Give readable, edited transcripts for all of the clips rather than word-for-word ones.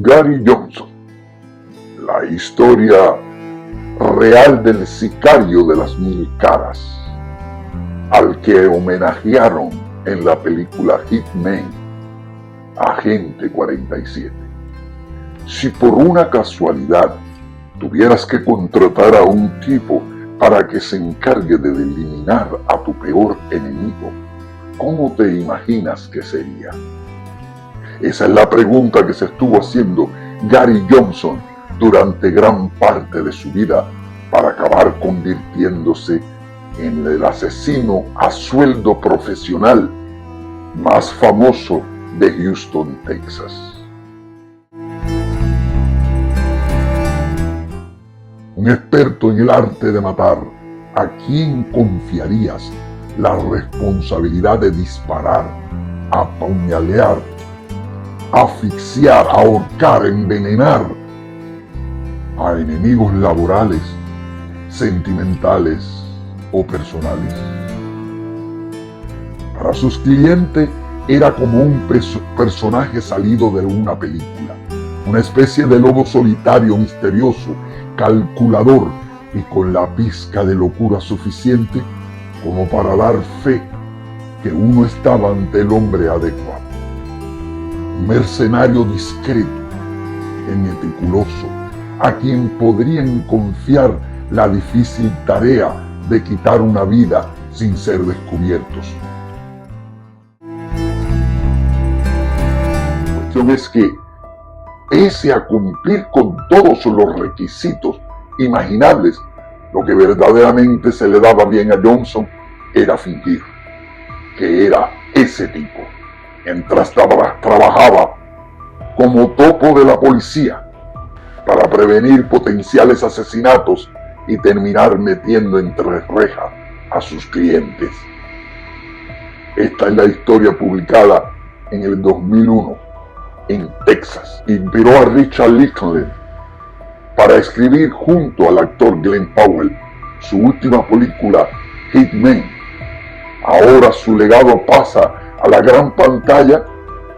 Gary Johnson, la historia real del sicario de las 1000 caras, al que homenajearon en la película Hitman, Agente 47. Si por una casualidad tuvieras que contratar a un tipo para que se encargue de eliminar a tu peor enemigo, ¿cómo te imaginas que sería? Esa es la pregunta que se estuvo haciendo Gary Johnson durante gran parte de su vida para acabar convirtiéndose en el asesino a sueldo profesional más famoso de Houston, Texas. Un experto en el arte de matar, ¿a quién confiarías la responsabilidad de disparar, apuñalar, asfixiar, ahorcar, envenenar a enemigos laborales, sentimentales o personales? Para sus clientes era como un personaje salido de una película, una especie de lobo solitario, misterioso, calculador y con la pizca de locura suficiente como para dar fe que uno estaba ante el hombre adecuado. Un mercenario discreto y meticuloso, a quien podrían confiar la difícil tarea de quitar una vida sin ser descubiertos. La cuestión es que, pese a cumplir con todos los requisitos imaginables, lo que verdaderamente se le daba bien a Johnson era fingir que era ese tipo, mientras trabajaba como topo de la policía para prevenir potenciales asesinatos y terminar metiendo entre rejas a sus clientes. Esta es la historia publicada en el 2001 en Texas. Inspiró a Richard Linklater para escribir junto al actor Glenn Powell su última película, Hitman. Ahora su legado pasa a la gran pantalla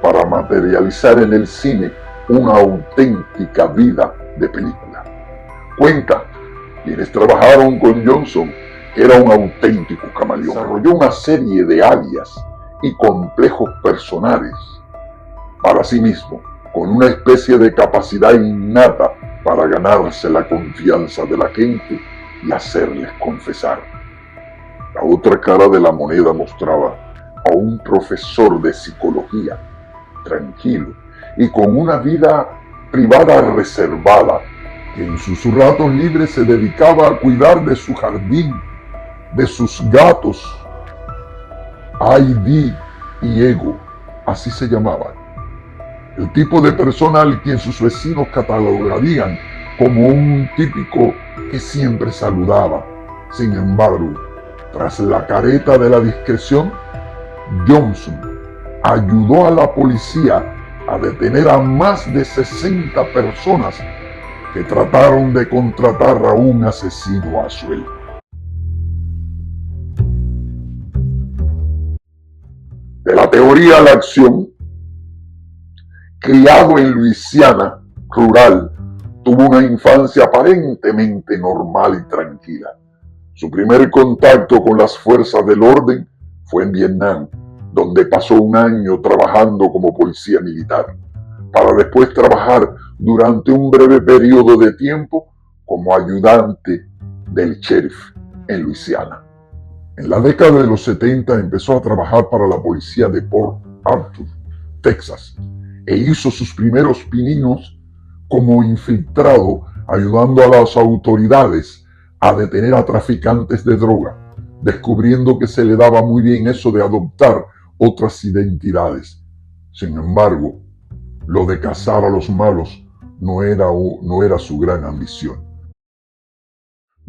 para materializar en el cine una auténtica vida de película. Cuenta quienes trabajaron con Johnson que era un auténtico camaleón. Desarrolló una serie de alias y complejos personales para sí mismo, con una especie de capacidad innata para ganarse la confianza de la gente y hacerles confesar. La otra cara de la moneda mostraba a un profesor de psicología, tranquilo y con una vida privada reservada, que en sus ratos libres se dedicaba a cuidar de su jardín, de sus gatos, ID y Ego, así se llamaban. El tipo de persona al quien sus vecinos catalogarían como un típico que siempre saludaba. Sin embargo, tras la careta de la discreción, Johnson ayudó a la policía a detener a más de 60 personas que trataron de contratar a un asesino a sueldo. De la teoría a la acción, criado en Luisiana rural, tuvo una infancia aparentemente normal y tranquila. Su primer contacto con las fuerzas del orden fue en Vietnam, donde pasó un año trabajando como policía militar, para después trabajar durante un breve periodo de tiempo como ayudante del sheriff en Luisiana. En la década de los 70 empezó a trabajar para la policía de Port Arthur, Texas, e hizo sus primeros pininos como infiltrado, ayudando a las autoridades a detener a traficantes de droga, descubriendo que se le daba muy bien eso de adoptar otras identidades. Sin embargo, lo de cazar a los malos no era su gran ambición.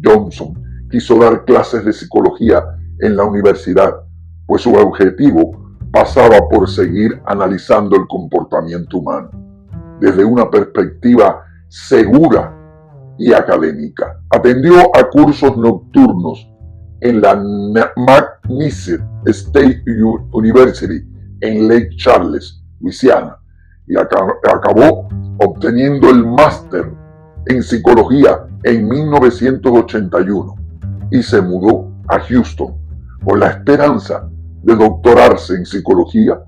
Johnson quiso dar clases de psicología en la universidad, pues su objetivo pasaba por seguir analizando el comportamiento humano desde una perspectiva segura y académica. Atendió a cursos nocturnos en la McNeese State University en Lake Charles, Luisiana, y acabó obteniendo el máster en psicología en 1981 y se mudó a Houston con la esperanza de doctorarse en psicología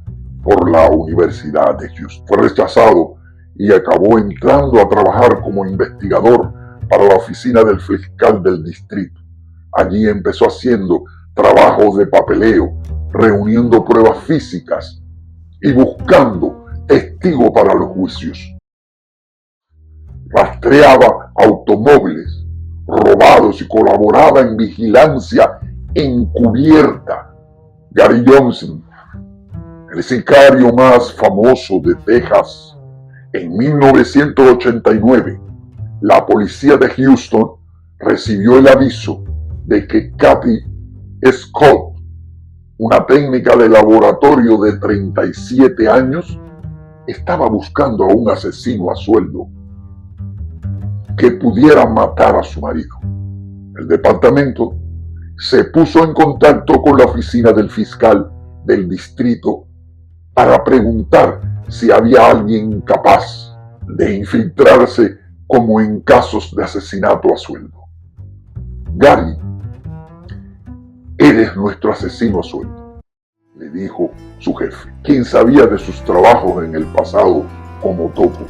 por la Universidad de Houston. Fue rechazado y acabó entrando a trabajar como investigador para la oficina del fiscal del distrito. Allí empezó haciendo trabajos de papeleo, reuniendo pruebas físicas y buscando testigos para los juicios. Rastreaba automóviles robados y colaboraba en vigilancia encubierta. Gary Johnson, el sicario más famoso de Texas, en 1989, la policía de Houston recibió el aviso de que Kathy Scott, una técnica de laboratorio de 37 años, estaba buscando a un asesino a sueldo que pudiera matar a su marido. El departamento se puso en contacto con la oficina del fiscal del distrito para preguntar si había alguien capaz de infiltrarse como en casos de asesinato a sueldo. Gary, eres nuestro asesino a sueldo, le dijo su jefe, quien sabía de sus trabajos en el pasado como topo.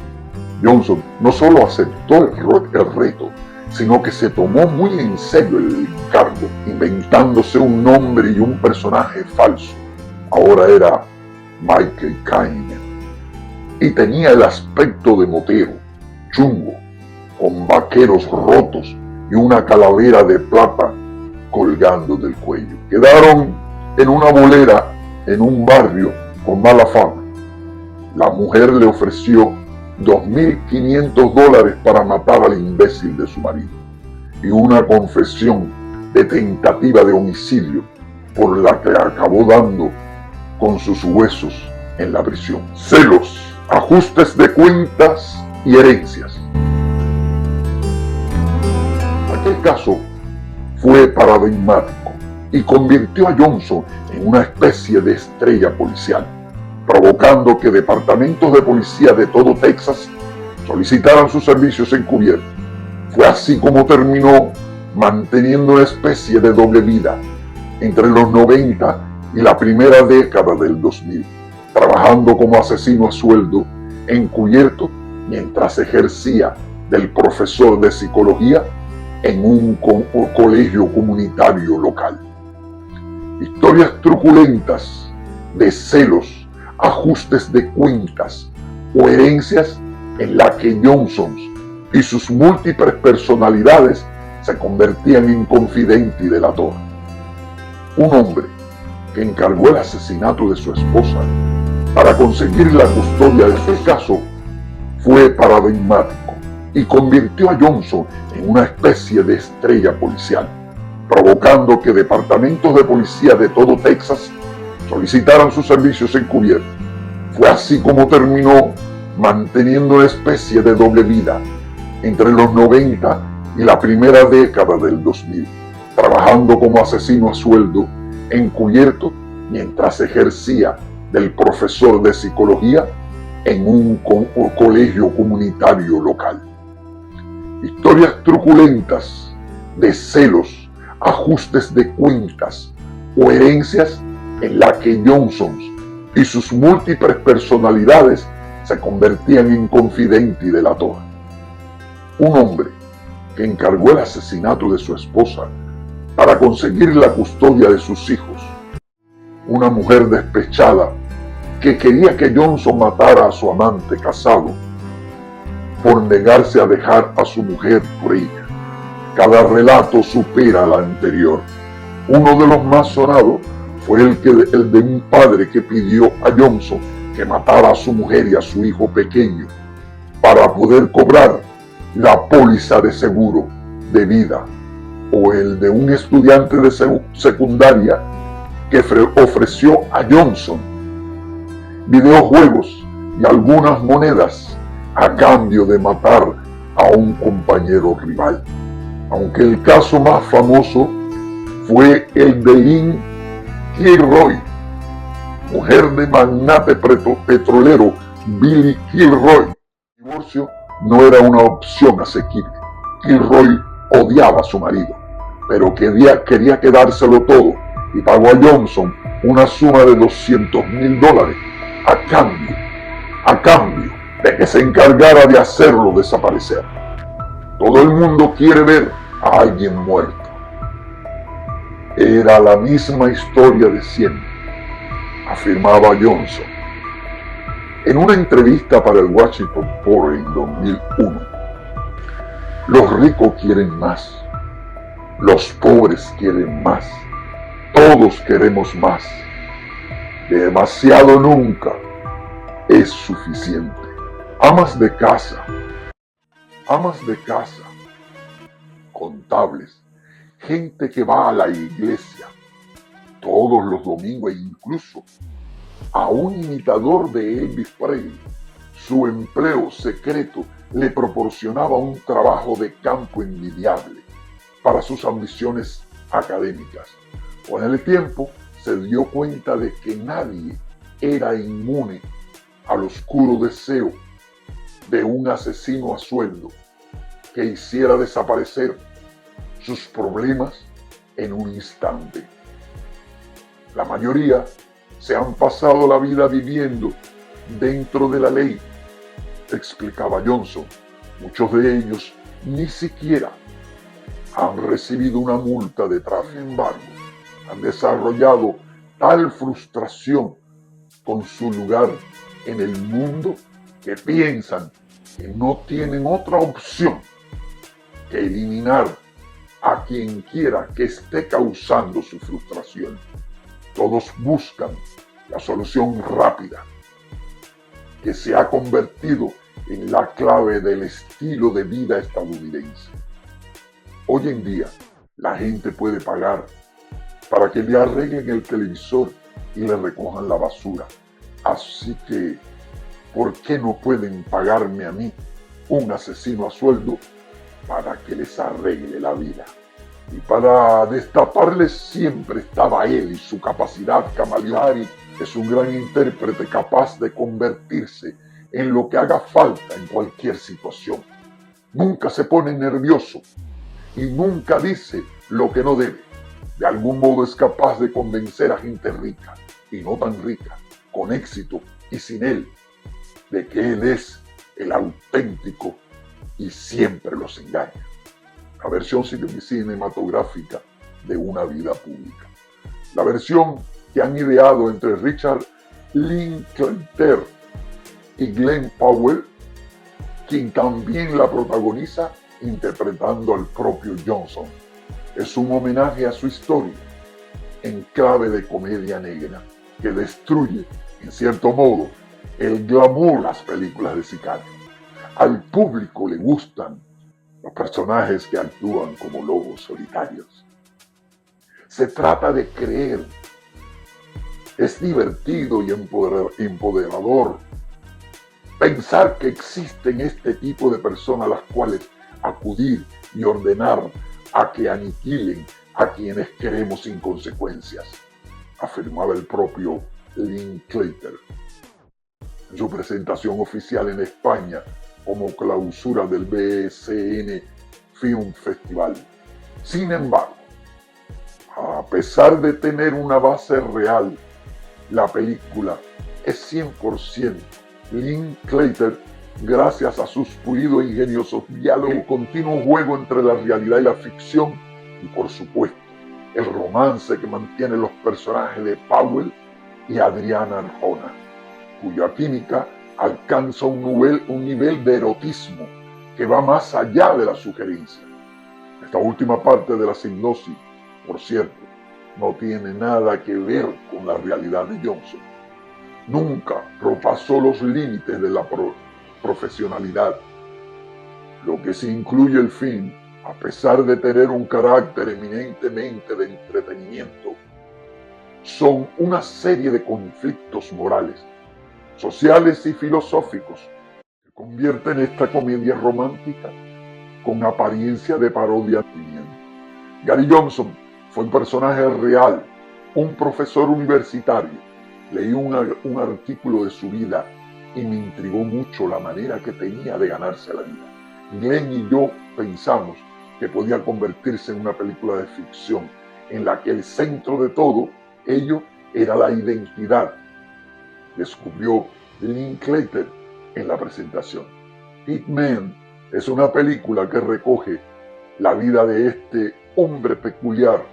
Johnson no solo aceptó el reto, sino que se tomó muy en serio el encargo, inventándose un nombre y un personaje falso. Ahora era Michael Caine y tenía el aspecto de motero, chungo, con vaqueros rotos y una calavera de plata colgando del cuello. Quedaron en una bolera en un barrio con mala fama. La mujer le ofreció $2.500 para matar al imbécil de su marido y una confesión de tentativa de homicidio por la que acabó dando con sus huesos en la prisión. Celos, ajustes de cuentas y herencias. Aquel caso fue paradigmático y convirtió a Johnson en una especie de estrella policial, provocando que departamentos de policía de todo Texas solicitaran sus servicios encubiertos. Fue así como terminó manteniendo una especie de doble vida entre los 90 y la primera década del 2000, trabajando como asesino a sueldo encubierto mientras ejercía del profesor de psicología en un colegio comunitario local. Historias truculentas de celos, ajustes de cuentas o herencias en la que Johnson y sus múltiples personalidades se convertían en confidente y delator. Un hombre que encargó el asesinato de su esposa para conseguir la custodia de su caso fue paradigmático y convirtió a Johnson en una especie de estrella policial, provocando que departamentos de policía de todo Texas solicitaran sus servicios encubiertos. Fue así como terminó manteniendo una especie de doble vida entre los 90 y la primera década del 2000, trabajando como asesino a sueldo encubierto mientras ejercía del profesor de psicología en un colegio comunitario local. Historias truculentas de celos, ajustes de cuentas o herencias en la que Johnson y sus múltiples personalidades se convertían en confidente y delator. Un hombre que encargó el asesinato de su esposa para conseguir la custodia de sus hijos. Una mujer despechada que quería que Johnson matara a su amante casado por negarse a dejar a su mujer por ella. Cada relato supera al anterior. Uno de los más sonados fue el de un padre que pidió a Johnson que matara a su mujer y a su hijo pequeño para poder cobrar la póliza de seguro de vida, o el de un estudiante de secundaria que ofreció a Johnson videojuegos y algunas monedas a cambio de matar a un compañero rival. Aunque el caso más famoso fue el de Lynn Kilroy, mujer de magnate petrolero Billy Kilroy. El divorcio no era una opción asequible. Kilroy odiaba a su marido, pero quería quedárselo todo y pagó a Johnson una suma de $200,000 a cambio de que se encargara de hacerlo desaparecer. Todo el mundo quiere ver a alguien muerto. Era la misma historia de siempre, afirmaba Johnson. En una entrevista para el Washington Post en 2001, los ricos quieren más, los pobres quieren más, todos queremos más. Demasiado nunca es suficiente. Amas de casa, contables, gente que va a la iglesia todos los domingos e incluso a un imitador de Elvis Presley. Su empleo secreto le proporcionaba un trabajo de campo envidiable para sus ambiciones académicas. Con el tiempo se dio cuenta de que nadie era inmune al oscuro deseo de un asesino a sueldo que hiciera desaparecer sus problemas en un instante. La mayoría se han pasado la vida viviendo dentro de la ley, explicaba Johnson. Muchos de ellos ni siquiera han recibido una multa de tráfico. Sin embargo, han desarrollado tal frustración con su lugar en el mundo que piensan que no tienen otra opción que eliminar a quien quiera que esté causando su frustración. Todos buscan la solución rápida, que se ha convertido en la clave del estilo de vida estadounidense. Hoy en día, la gente puede pagar para que le arreglen el televisor y le recojan la basura. Así que, ¿por qué no pueden pagarme a mí, un asesino a sueldo, para que les arregle la vida? Y para destaparles siempre estaba él y su capacidad camaleónica. Es un gran intérprete capaz de convertirse en lo que haga falta en cualquier situación. Nunca se pone nervioso y nunca dice lo que no debe. De algún modo es capaz de convencer a gente rica y no tan rica, con éxito y sin él, de que él es el auténtico y siempre los engaña. La versión cinematográfica de una vida pública. La versión que han ideado entre Richard Linklater y Glenn Powell, quien también la protagoniza interpretando al propio Johnson. Es un homenaje a su historia en clave de comedia negra que destruye, en cierto modo, el glamour de las películas de sicario. Al público le gustan los personajes que actúan como lobos solitarios. Se trata de creer. Es divertido y empoderador pensar que existen este tipo de personas a las cuales acudir y ordenar a que aniquilen a quienes queremos sin consecuencias, afirmaba el propio Linklater en su presentación oficial en España como clausura del BSN Film Festival. Sin embargo, a pesar de tener una base real, la película es 100% Linklater gracias a sus pulidos e ingeniosos diálogos, el continuo juego entre la realidad y la ficción y, por supuesto, el romance que mantienen los personajes de Powell y Adriana Arjona, cuya química alcanza un nivel de erotismo que va más allá de la sugerencia. Esta última parte de la hipnosis, por cierto, no tiene nada que ver con la realidad de Johnson. Nunca propasó los límites de la profesionalidad. Lo que sí incluye el film, a pesar de tener un carácter eminentemente de entretenimiento, son una serie de conflictos morales, sociales y filosóficos que convierten esta comedia romántica con apariencia de parodia. Gary Johnson fue un personaje real, un profesor universitario. Leí un artículo de su vida y me intrigó mucho la manera que tenía de ganarse la vida. Glenn y yo pensamos que podía convertirse en una película de ficción en la que el centro de todo ello era la identidad, descubrió Linklater en la presentación. Hitman es una película que recoge la vida de este hombre peculiar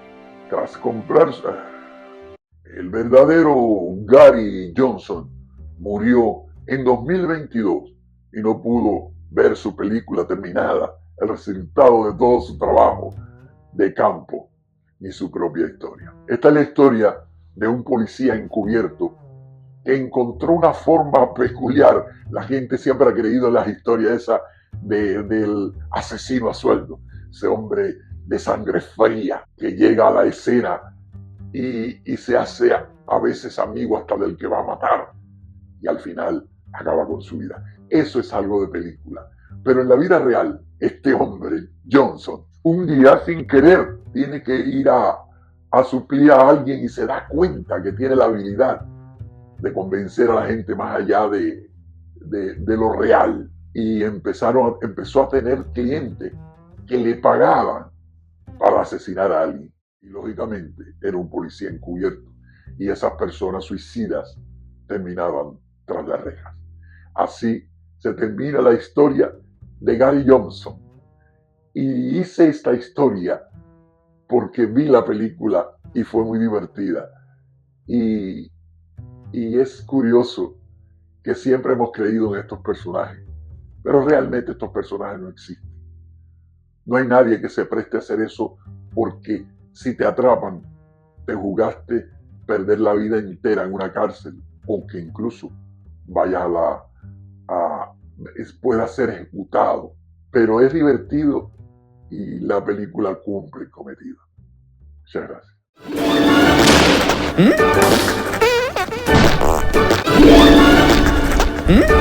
tras comprarse. El verdadero Gary Johnson murió en 2022 y no pudo ver su película terminada, el resultado de todo su trabajo de campo y su propia historia. Esta es la historia de un policía encubierto que encontró una forma peculiar. La gente siempre ha creído en las historias esas del asesino a sueldo, ese hombre de sangre fría que llega a la escena y se hace a veces amigo hasta del que va a matar y al final acaba con su vida. Eso es algo de película. Pero en la vida real, este hombre, Johnson, un día sin querer tiene que ir a suplir a alguien y se da cuenta que tiene la habilidad de convencer a la gente más allá de lo real. Y empezó a tener clientes que le pagaban para asesinar a alguien. Y lógicamente era un policía encubierto. Y esas personas suicidas terminaban tras las rejas. Así se termina la historia de Gary Johnson. Y hice esta historia porque vi la película y fue muy divertida. Y es curioso que siempre hemos creído en estos personajes, pero realmente estos personajes no existen. No hay nadie que se preste a hacer eso porque si te atrapan, te jugaste perder la vida entera en una cárcel o que incluso vayas pueda ser ejecutado. Pero es divertido y la película cumple el cometido. Muchas gracias. ¿Mm?